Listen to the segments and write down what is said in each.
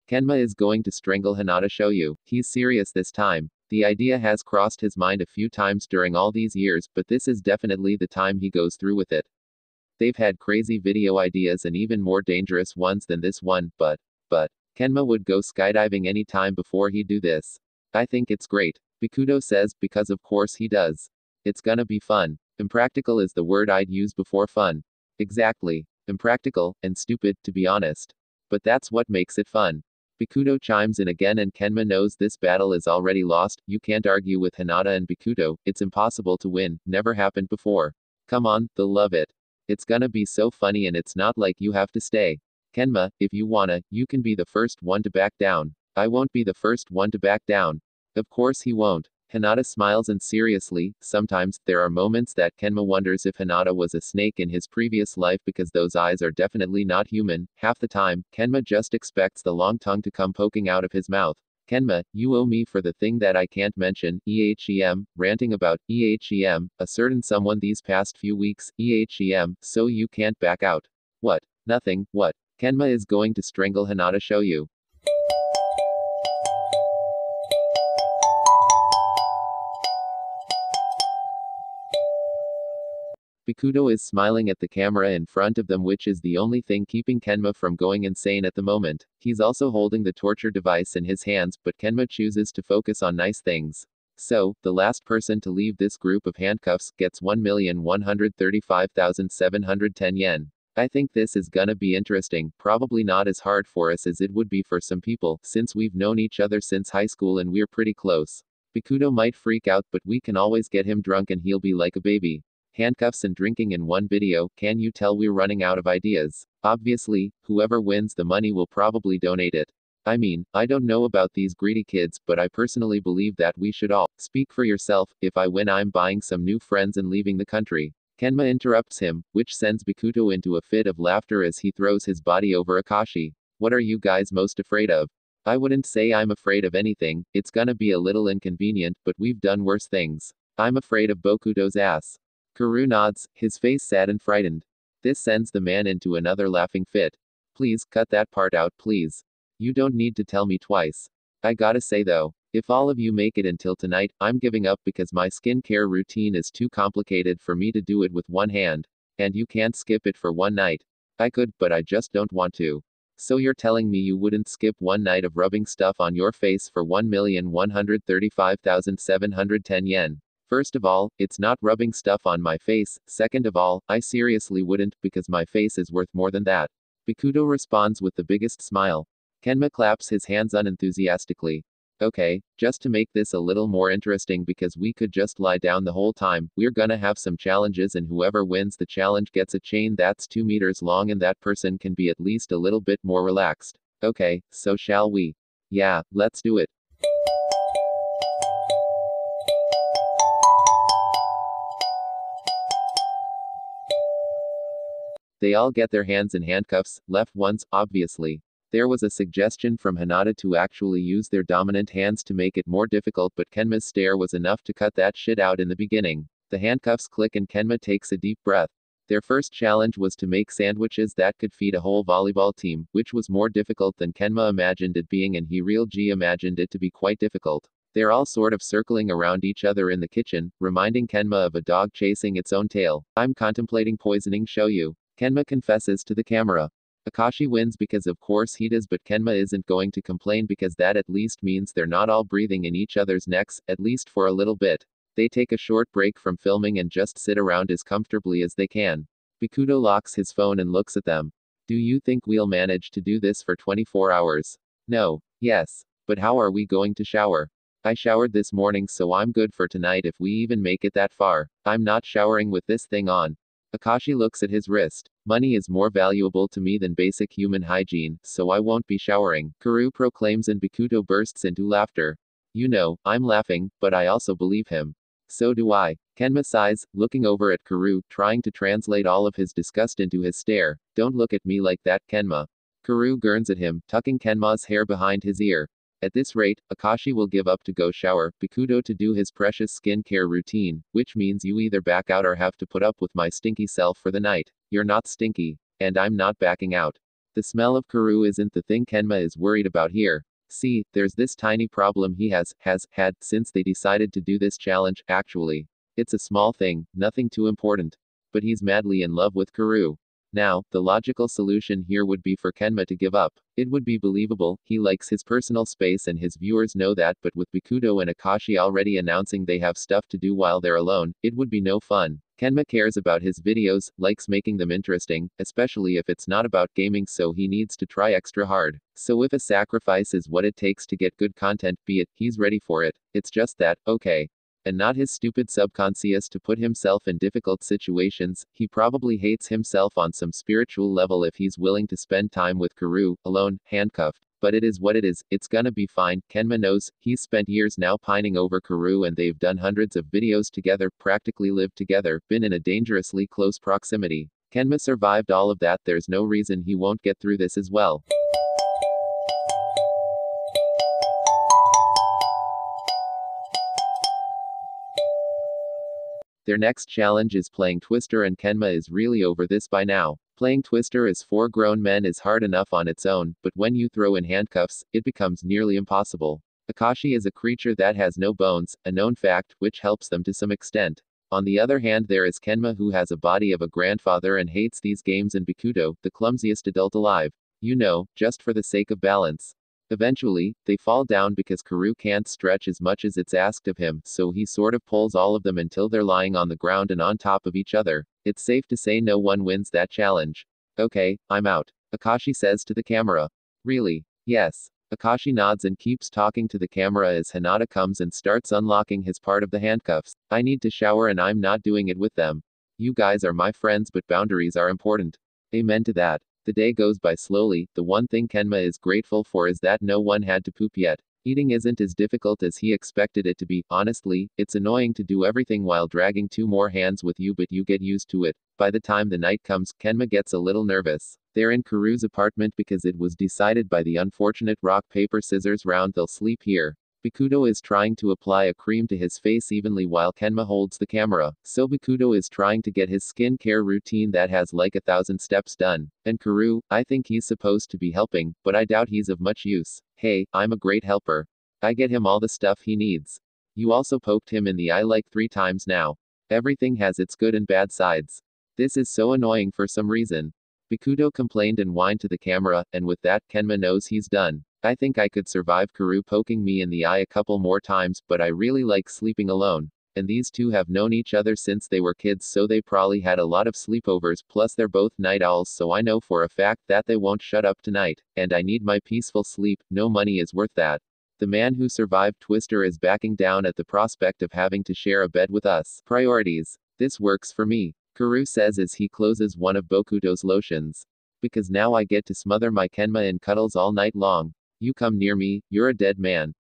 Kenma is going to strangle Hinata Shoyu. He's serious this time. The idea has crossed his mind a few times during all these years, but this is definitely the time he goes through with it. They've had crazy video ideas and even more dangerous ones than this one, but Kenma would go skydiving any time before he'd do this. I think it's great. Bikudo says, because of course he does. It's gonna be fun. Impractical is the word I'd use before fun. Exactly. Impractical, and stupid, to be honest. But that's what makes it fun. Bikudo chimes in again and Kenma knows this battle is already lost. You can't argue with Hinata and Bikudo, it's impossible to win, never happened before. Come on, they'll love it. It's gonna be so funny and it's not like you have to stay. Kenma, if you wanna, you can be the first one to back down. I won't be the first one to back down. Of course he won't. Hinata smiles and seriously, sometimes, there are moments that Kenma wonders if Hinata was a snake in his previous life because those eyes are definitely not human. Half the time, Kenma just expects the long tongue to come poking out of his mouth. Kenma, you owe me for the thing that I can't mention, 𝐻𝐴𝐵, ranting about, 𝐻𝐴𝐵, a certain someone these past few weeks, 𝐻𝐴𝐵, so you can't back out. What? Nothing, what? Kenma is going to strangle Hinata Shoyu. Bikudo is smiling at the camera in front of them, which is the only thing keeping Kenma from going insane at the moment. He's also holding the torture device in his hands, but Kenma chooses to focus on nice things. So, the last person to leave this group of handcuffs gets 1,135,710 yen. I think this is gonna be interesting, probably not as hard for us as it would be for some people, since we've known each other since high school and we're pretty close. Bikudo might freak out, but we can always get him drunk and he'll be like a baby. Handcuffs and drinking in one video, can you tell we're running out of ideas? Obviously, whoever wins the money will probably donate it. I mean, I don't know about these greedy kids, but I personally believe that we should all speak for yourself. If I win, I'm buying some new friends and leaving the country. Kenma interrupts him, which sends Bikudo into a fit of laughter as he throws his body over Akashi. What are you guys most afraid of? I wouldn't say I'm afraid of anything, it's gonna be a little inconvenient, but we've done worse things. I'm afraid of Bokudo's ass. Kuru nods, his face sad and frightened. This sends the man into another laughing fit. Please, cut that part out, please. You don't need to tell me twice. I gotta say though, if all of you make it until tonight, I'm giving up because my skincare routine is too complicated for me to do it with one hand. And you can't skip it for one night. I could, but I just don't want to. So you're telling me you wouldn't skip one night of rubbing stuff on your face for 1,135,710 yen. First of all, it's not rubbing stuff on my face. Second of all, I seriously wouldn't, because my face is worth more than that. Bikudo responds with the biggest smile. Kenma claps his hands unenthusiastically. Okay, just to make this a little more interesting because we could just lie down the whole time, we're gonna have some challenges and whoever wins the challenge gets a chain that's 2 meters long and that person can be at least a little bit more relaxed. Okay, so shall we? Yeah, let's do it. They all get their hands in handcuffs, left ones, obviously. There was a suggestion from Hinata to actually use their dominant hands to make it more difficult, but Kenma's stare was enough to cut that shit out in the beginning. The handcuffs click and Kenma takes a deep breath. Their first challenge was to make sandwiches that could feed a whole volleyball team, which was more difficult than Kenma imagined it being and 𝐻𝐴𝐵 imagined it to be quite difficult. They're all sort of circling around each other in the kitchen, reminding Kenma of a dog chasing its own tail. I'm contemplating poisoning Shoyu. Kenma confesses to the camera. Akashi wins because of course he does, but Kenma isn't going to complain because that at least means they're not all breathing in each other's necks, at least for a little bit. They take a short break from filming and just sit around as comfortably as they can. Bikudo locks his phone and looks at them. Do you think we'll manage to do this for 24 hours? No. Yes. But how are we going to shower? I showered this morning, so I'm good for tonight if we even make it that far. I'm not showering with this thing on. Akashi looks at his wrist. Money is more valuable to me than basic human hygiene, so I won't be showering, Kuru proclaims and Bikudo bursts into laughter. You know, I'm laughing, but I also believe him. So do I. Kenma sighs, looking over at Kuru, trying to translate all of his disgust into his stare. Don't look at me like that, Kenma. Kuru gurns at him, tucking Kenma's hair behind his ear. At this rate, Akashi will give up to go shower, Bikudo to do his precious skincare routine, which means you either back out or have to put up with my stinky self for the night. You're not stinky. And I'm not backing out. The smell of Kuru isn't the thing Kenma is worried about here. See, there's this tiny problem he has had since they decided to do this challenge, actually. It's a small thing, nothing too important. But he's madly in love with Kuru. Now, the logical solution here would be for Kenma to give up. It would be believable, he likes his personal space and his viewers know that, but with Bikudo and Akashi already announcing they have stuff to do while they're alone, it would be no fun. Kenma cares about his videos, likes making them interesting, especially if it's not about gaming, so he needs to try extra hard. So if a sacrifice is what it takes to get good content, be it, he's ready for it. It's just that, okay. And not his stupid subconscious to put himself in difficult situations. He probably hates himself on some spiritual level if he's willing to spend time with Kuru, alone, handcuffed. But it is what it is, it's gonna be fine. Kenma knows, he's spent years now pining over Kuru and they've done hundreds of videos together, practically lived together, been in a dangerously close proximity. Kenma survived all of that, there's no reason he won't get through this as well. Their next challenge is playing Twister and Kenma is really over this by now. Playing Twister as 4 grown men is hard enough on its own, but when you throw in handcuffs, it becomes nearly impossible. Akashi is a creature that has no bones, a known fact, which helps them to some extent. On the other hand, there is Kenma who has a body of a grandfather and hates these games, and Bikudo, the clumsiest adult alive. You know, just for the sake of balance. Eventually, they fall down because Kuru can't stretch as much as it's asked of him, so he sort of pulls all of them until they're lying on the ground and on top of each other. It's safe to say no one wins that challenge. Okay, I'm out. Akashi says to the camera. Really? Yes. Akashi nods and keeps talking to the camera as Hinata comes and starts unlocking his part of the handcuffs. I need to shower and I'm not doing it with them. You guys are my friends, but boundaries are important. Amen to that. The day goes by slowly. The one thing Kenma is grateful for is that no one had to poop yet. Eating isn't as difficult as he expected it to be. Honestly, it's annoying to do everything while dragging 2 more hands with you, but you get used to it. By the time the night comes, Kenma gets a little nervous. They're in Kuru's apartment because it was decided by the unfortunate rock paper scissors round they'll sleep here. Bikudo is trying to apply a cream to his face evenly while Kenma holds the camera. So Bikudo is trying to get his skincare routine that has like 1,000 steps done. And Kuru, I think he's supposed to be helping, but I doubt he's of much use. Hey, I'm a great helper. I get him all the stuff he needs. You also poked him in the eye like 3 times now. Everything has its good and bad sides. This is so annoying for some reason. Bikudo complained and whined to the camera, and with that, Kenma knows he's done. I think I could survive Kuru poking me in the eye a couple more times, but I really like sleeping alone. And these two have known each other since they were kids, so they probably had a lot of sleepovers, plus they're both night owls, so I know for a fact that they won't shut up tonight. And I need my peaceful sleep, no money is worth that. The man who survived Twister is backing down at the prospect of having to share a bed with us. Priorities. This works for me. Kuru says as he closes one of Bokudo's lotions. Because now I get to smother my Kenma in cuddles all night long. You come near me, you're a dead man.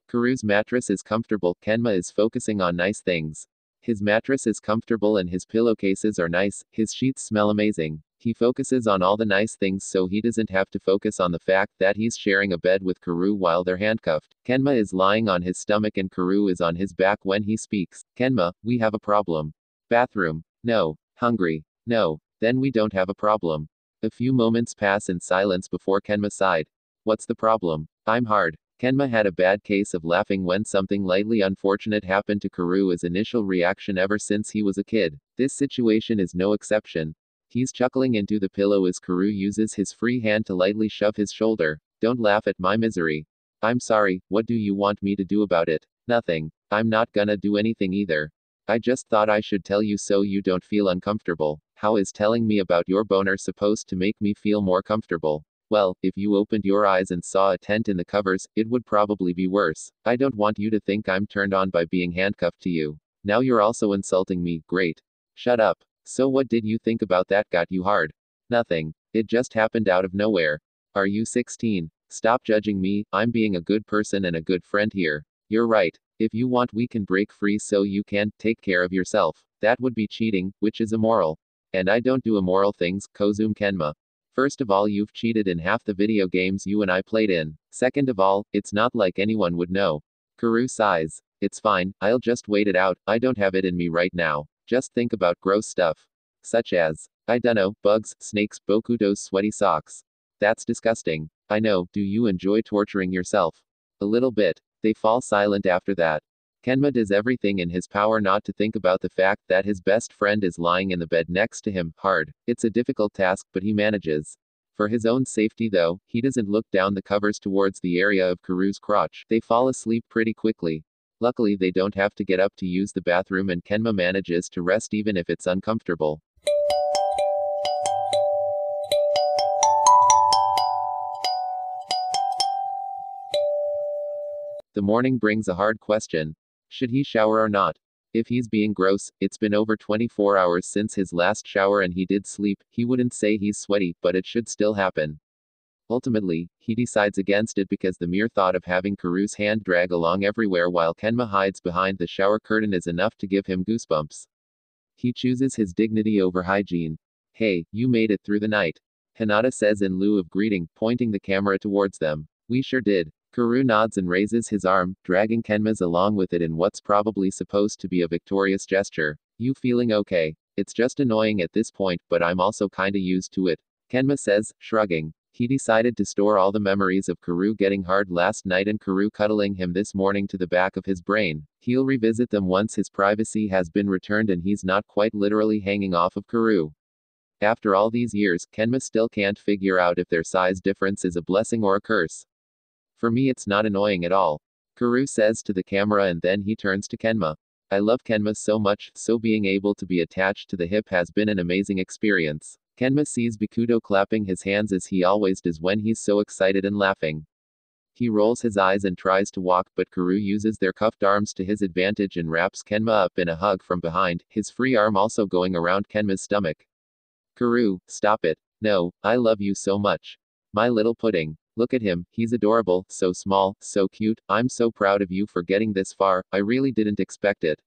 Kuru's mattress is comfortable. Kenma is focusing on nice things. His mattress is comfortable and his pillowcases are nice. His sheets smell amazing. He focuses on all the nice things so he doesn't have to focus on the fact that he's sharing a bed with Kuru while they're handcuffed. Kenma is lying on his stomach and Kuru is on his back when he speaks. Kenma, we have a problem. Bathroom. No. Hungry. No. Then we don't have a problem. A few moments pass in silence before Kenma sighed. What's the problem? I'm hard. Kenma had a bad case of laughing when something lightly unfortunate happened to Kuru as initial reaction ever since he was a kid. This situation is no exception. He's chuckling into the pillow as Kuru uses his free hand to lightly shove his shoulder. Don't laugh at my misery. I'm sorry, what do you want me to do about it? Nothing. I'm not gonna do anything either. I just thought I should tell you so you don't feel uncomfortable. How is telling me about your boner supposed to make me feel more comfortable? Well, if you opened your eyes and saw a tent in the covers, it would probably be worse. I don't want you to think I'm turned on by being handcuffed to you. Now you're also insulting me. Great. Shut up. So what did you think about that got you hard? Nothing. It just happened out of nowhere. Are you 16? Stop judging me, I'm being a good person and a good friend here. You're right. If you want we can break free so you can take care of yourself. That would be cheating, which is immoral. And I don't do immoral things, 𝐻𝐚𝐧𝐝𝐿 Kenma. First of all, you've cheated in half the video games you and I played in. Second of all, it's not like anyone would know. Kuru sighs. It's fine, I'll just wait it out, I don't have it in me right now. Just think about gross stuff. Such as, I dunno, bugs, snakes, bokudo's sweaty socks. That's disgusting. I know, do you enjoy torturing yourself? A little bit. They fall silent after that. Kenma does everything in his power not to think about the fact that his best friend is lying in the bed next to him, hard. It's a difficult task, but he manages. For his own safety though, he doesn't look down the covers towards the area of Kuru's crotch. They fall asleep pretty quickly. Luckily they don't have to get up to use the bathroom and Kenma manages to rest even if it's uncomfortable. The morning brings a hard question. Should he shower or not? If he's being gross, it's been over 24 hours since his last shower and he did sleep, he wouldn't say he's sweaty, but it should still happen. Ultimately, he decides against it because the mere thought of having Kuru's hand drag along everywhere while Kenma hides behind the shower curtain is enough to give him goosebumps. He chooses his dignity over hygiene. Hey, you made it through the night. Hinata says in lieu of greeting, pointing the camera towards them. We sure did. Kuru nods and raises his arm, dragging Kenma's along with it in what's probably supposed to be a victorious gesture. You feeling okay? It's just annoying at this point, but I'm also kinda used to it. Kenma says, shrugging. He decided to store all the memories of Kuru getting hard last night and Kuru cuddling him this morning to the back of his brain. He'll revisit them once his privacy has been returned and he's not quite literally hanging off of Kuru. After all these years, Kenma still can't figure out if their size difference is a blessing or a curse. For me it's not annoying at all. Kuru says to the camera and then he turns to Kenma. I love Kenma so much, so being able to be attached to the hip has been an amazing experience. Kenma sees Bakudo clapping his hands as he always does when he's so excited and laughing. He rolls his eyes and tries to walk, but Kuru uses their cuffed arms to his advantage and wraps Kenma up in a hug from behind, his free arm also going around Kenma's stomach. Kuru, stop it. No, I love you so much. My little pudding. Look at him, he's adorable, so small, so cute, I'm so proud of you for getting this far, I really didn't expect it.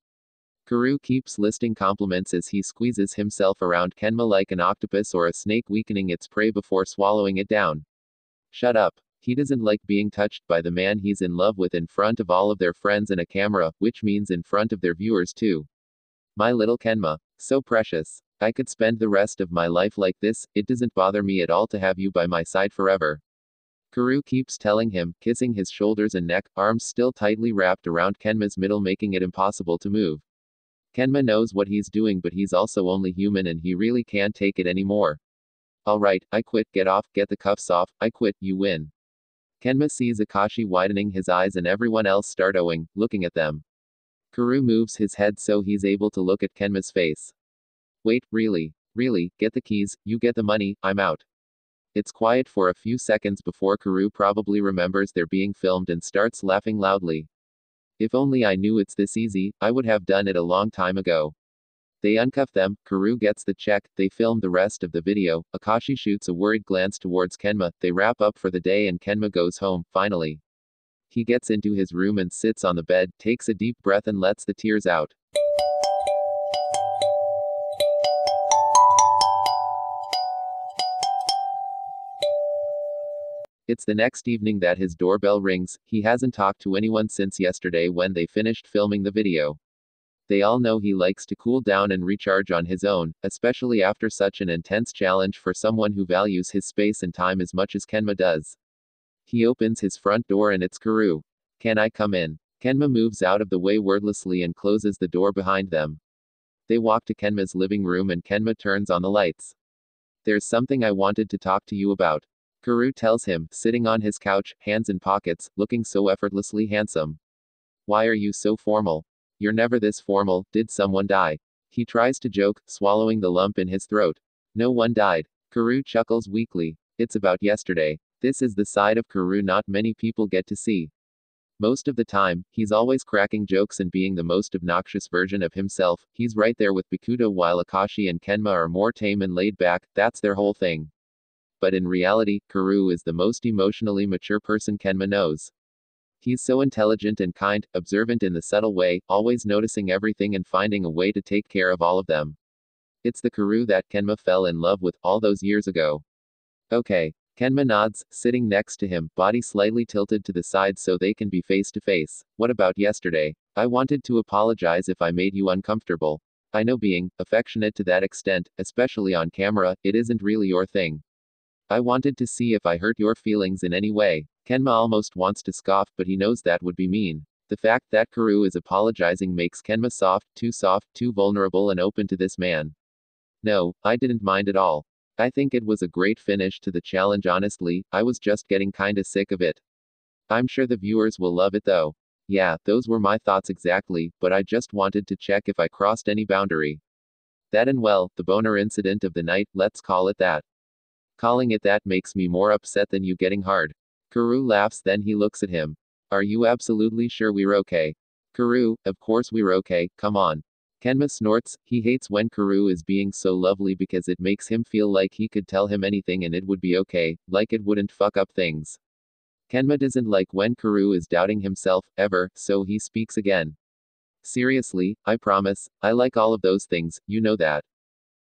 Kuru keeps listing compliments as he squeezes himself around Kenma like an octopus or a snake weakening its prey before swallowing it down. Shut up. He doesn't like being touched by the man he's in love with in front of all of their friends and a camera, which means in front of their viewers too. My little Kenma. So precious. I could spend the rest of my life like this, it doesn't bother me at all to have you by my side forever. Kuru keeps telling him, kissing his shoulders and neck, arms still tightly wrapped around Kenma's middle making it impossible to move. Kenma knows what he's doing but he's also only human and he really can't take it anymore. Alright, I quit, get off, get the cuffs off, I quit, you win. Kenma sees Akashi widening his eyes and everyone else start owing, looking at them. Kuru moves his head so he's able to look at Kenma's face. Wait, really? Really, get the keys, you get the money, I'm out. It's quiet for a few seconds before Kuru probably remembers they're being filmed and starts laughing loudly. If only I knew it's this easy, I would have done it a long time ago. They uncuff them, Kuru gets the check, they film the rest of the video, Akashi shoots a worried glance towards Kenma, they wrap up for the day and Kenma goes home, finally. He gets into his room and sits on the bed, takes a deep breath and lets the tears out. It's the next evening that his doorbell rings, he hasn't talked to anyone since yesterday when they finished filming the video. They all know he likes to cool down and recharge on his own, especially after such an intense challenge for someone who values his space and time as much as Kenma does. He opens his front door and it's Kuru. Can I come in? Kenma moves out of the way wordlessly and closes the door behind them. They walk to Kenma's living room and Kenma turns on the lights. There's something I wanted to talk to you about. Kuru tells him, sitting on his couch, hands in pockets, looking so effortlessly handsome. Why are you so formal? You're never this formal, did someone die? He tries to joke, swallowing the lump in his throat. No one died. Kuru chuckles weakly. It's about yesterday. This is the side of Kuru not many people get to see. Most of the time, he's always cracking jokes and being the most obnoxious version of himself. He's right there with Bakudo while Akashi and Kenma are more tame and laid back, that's their whole thing. But in reality, Kuru is the most emotionally mature person Kenma knows. He's so intelligent and kind, observant in the subtle way, always noticing everything and finding a way to take care of all of them. It's the Kuru that Kenma fell in love with all those years ago. Okay. Kenma nods, sitting next to him, body slightly tilted to the side so they can be face to face. What about yesterday? I wanted to apologize if I made you uncomfortable. I know being affectionate to that extent, especially on camera, it isn't really your thing. I wanted to see if I hurt your feelings in any way. Kenma almost wants to scoff, but he knows that would be mean. The fact that Karu is apologizing makes Kenma soft, too vulnerable and open to this man. No, I didn't mind at all. I think it was a great finish to the challenge. Honestly, I was just getting kinda sick of it. I'm sure the viewers will love it though. Yeah, those were my thoughts exactly, but I just wanted to check if I crossed any boundary. That and well, the boner incident of the night, let's call it that. Calling it that makes me more upset than you getting hard. Karu laughs, then he looks at him. Are you absolutely sure we're okay? Karu, of course we're okay, come on. Kenma snorts. He hates when Karu is being so lovely because it makes him feel like he could tell him anything and it would be okay, like it wouldn't fuck up things. Kenma doesn't like when Karu is doubting himself, ever, so he speaks again. Seriously, I promise, I like all of those things, you know that.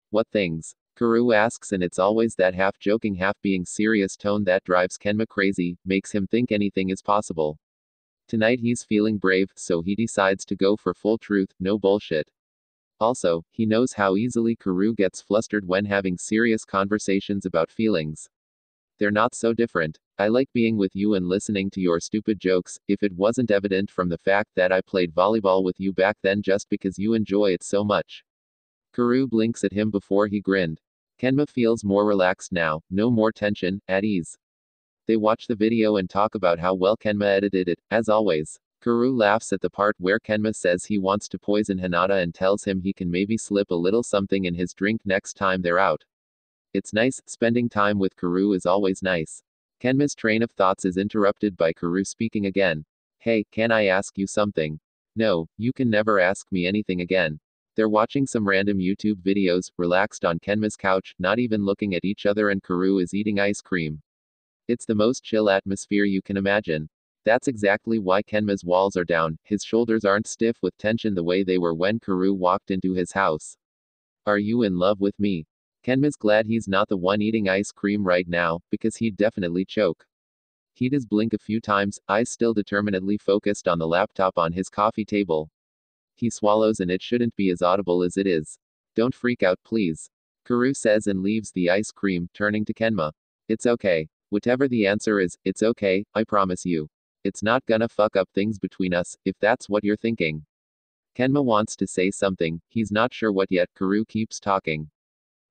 What things? Karu asks, and it's always that half-joking half-being serious tone that drives Kenma crazy, makes him think anything is possible. Tonight he's feeling brave, so he decides to go for full truth, no bullshit. Also, he knows how easily Karu gets flustered when having serious conversations about feelings. They're not so different. I like being with you and listening to your stupid jokes, if it wasn't evident from the fact that I played volleyball with you back then just because you enjoy it so much. Karu blinks at him before he grinned. Kenma feels more relaxed now, no more tension, at ease. They watch the video and talk about how well Kenma edited it, as always. Karu laughs at the part where Kenma says he wants to poison Hinata and tells him he can maybe slip a little something in his drink next time they're out. It's nice, spending time with Karu is always nice. Kenma's train of thoughts is interrupted by Karu speaking again. Hey, can I ask you something? No, you can never ask me anything again. They're watching some random YouTube videos, relaxed on Kenma's couch, not even looking at each other, and Karu is eating ice cream. It's the most chill atmosphere you can imagine. That's exactly why Kenma's walls are down, his shoulders aren't stiff with tension the way they were when Karu walked into his house. Are you in love with me? Kenma's glad he's not the one eating ice cream right now, because he'd definitely choke. He does blink a few times, eyes still determinedly focused on the laptop on his coffee table. He swallows, and it shouldn't be as audible as it is. Don't freak out, please. Karu says and leaves the ice cream, turning to Kenma. It's okay. Whatever the answer is, it's okay, I promise you. It's not gonna fuck up things between us, if that's what you're thinking. Kenma wants to say something, he's not sure what yet. Karu keeps talking.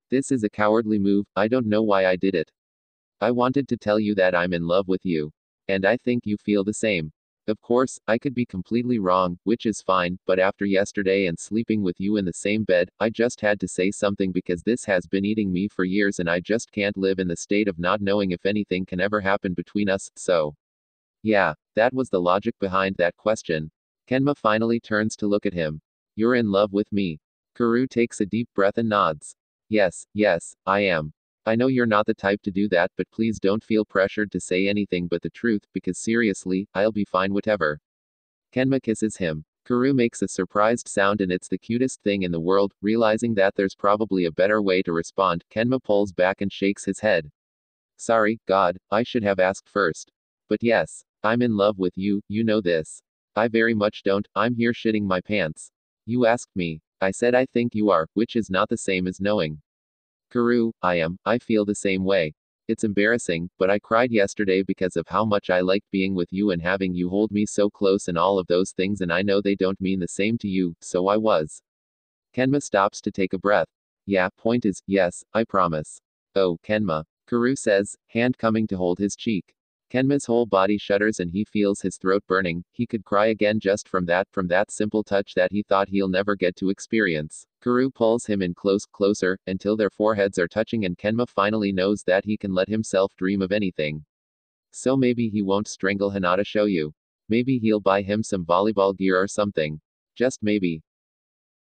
This is a cowardly move, I don't know why I did it. I wanted to tell you that I'm in love with you. And I think you feel the same. Of course, I could be completely wrong, which is fine, but after yesterday and sleeping with you in the same bed, I just had to say something because this has been eating me for years and I just can't live in the state of not knowing if anything can ever happen between us, so. Yeah, that was the logic behind that question. Kenma finally turns to look at him. You're in love with me. Karu takes a deep breath and nods. Yes, I am. I know you're not the type to do that, but please don't feel pressured to say anything but the truth, because seriously, I'll be fine whatever. Kenma kisses him. Karu makes a surprised sound and it's the cutest thing in the world. Realizing that there's probably a better way to respond, Kenma pulls back and shakes his head. Sorry, God, I should have asked first. But yes, I'm in love with you, you know this. I very much don't, I'm here shitting my pants. You asked me. I said I think you are, which is not the same as knowing. Karu, I feel the same way. It's embarrassing, but I cried yesterday because of how much I liked being with you and having you hold me so close and all of those things, and I know they don't mean the same to you, so I was. Kenma stops to take a breath. Yeah, point is, yes, I promise. Oh, Kenma. Karu says, hand coming to hold his cheek. Kenma's whole body shudders and he feels his throat burning. He could cry again just from that simple touch that he thought he'll never get to experience. Karu pulls him in closer, until their foreheads are touching, and Kenma finally knows that he can let himself dream of anything. So maybe he won't strangle Hinata, show you. Maybe he'll buy him some volleyball gear or something. Just maybe.